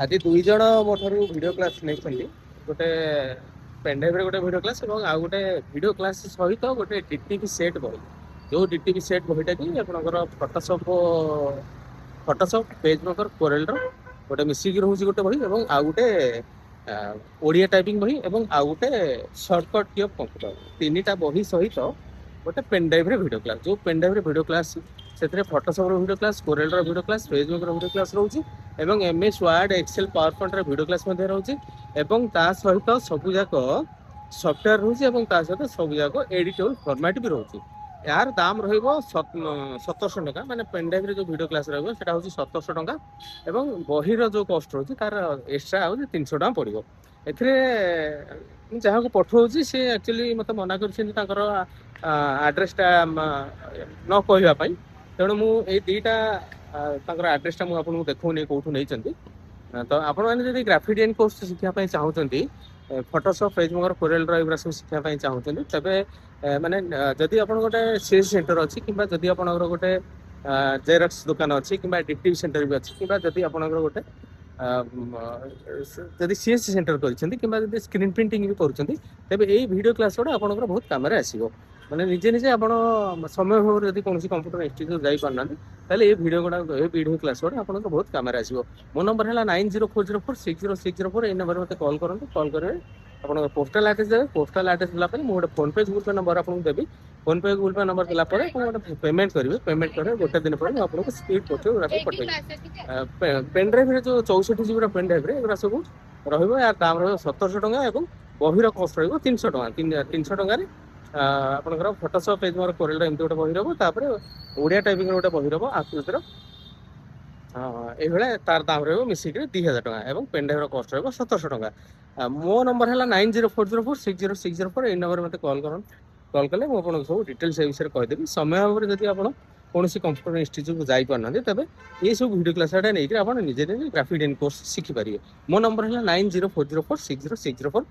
आज दुई जन मो वीडियो क्लास नहीं गोटे पेनड्राइव गोटे वीडियो क्लास और आउ गोटे वीडियो क्लास सहित गोटे डीटीपी सेट बही जो डीटीपी सेट बहीटा कि आपंकर फटोशॉप पेज मेकर कोरेल गोटे मिसिक रोचे गोटे बही और आउ गोटे ओडिया टाइपिंग बही और आउ गोटे सर्टकट की कंप्यूटर तीन टा बही सहित गोटे पेनड्राइव वीडियो क्लास जो पेनड्राइव वीडियो क्लास से Photoshop video class Corel video class PageMaker video class रोचे एवं MS Word Excel PowerPoint video class रोचे एवं ता सहित सबूक सफ्टवेयर रोचे सहित सबूक एडिटेबल फॉर्मेट भी रोचे यार दाम रही 1700 टका माने पेनड्राइव जो वीडियो क्लास रही 1700 टका एवं बहीर जो कस्ट रोचे तार एक्सट्रा हो 300 टका पड़ो जहाँ को पठाऊँगी सी एक्चुअली मत मना कर आड्रेसटा न कहवाई तेणु मुझे दुईटा आड्रेसटा मुझे देखूनी कौटू नहीं तो आपण मैंने ग्राफिक डिजाइन कोर्स शिखापी चाहते फटोशॉप पेज मेकर कोरेल ड्राइव सब शिखापी चाहते तेरे माने जदि आप गोटे सीएस सेंटर अच्छी कि जदि आप गोटे जेरक्स दुकान अच्छी कि एडिटिव सेंटर भी अच्छी कि जदि आप गोटे जदि सीएस सेंटर कर स्क्रीन प्रिंटिंग भी करें तेज यही वीडियो क्लास गुड़ा आप बहुत कम आसो मैंने निजे निजे आप समय भाव जब कौन कंप्यूटर इंस्टीट्यूट जापार ताले ये वीडियो क्लास गुड़ा आप बहुत कम आसो मो नंबर है 9040460604 ये नंबर मत कॉल करूँ कॉल करेंगे आप पोस्टाल आड्रेस देते पोस्टाल आड्रेस देलापर मुझे फोन पे गूगल पे नंबर आपको देवी फोन पे गूगल पे नंबर देलापर गोटे पेमेंट करेंगे पेमेंट कर गोटे दिन पर आपको स्पीड फोटोग्राफी पठेगी पेन ड्राइव जो 64 जीबी पेन ड्राइव एगुरा सब रहा यार दाम रहा 1700 टका और बहीर कस्ट रहा 300 टका 300 टकर आपंकर फटोशॉप पेज मोर कोरेल एमती गोटे बही रहा ओडिया टाइपिंग गोटे बही रहा आकृतिर ये तार दाम रहा मिसिक 2000 टका और पेन ड्राइव कस्ट रहा 1700 टका मो नंबर है 9040460604 ये नंबर मत कॉल कले मुझे सब डिटेल्स ए विषय कहीदेवी समय भाव जब आप कौन कंप्यूटर इंस्टीट्यूट जापार तेज ये सब वीडियो क्लास नहीं आप निजे निजे ग्राफिक डिजाइन कोर्स शिखिपारे मो नंबर है 9040460604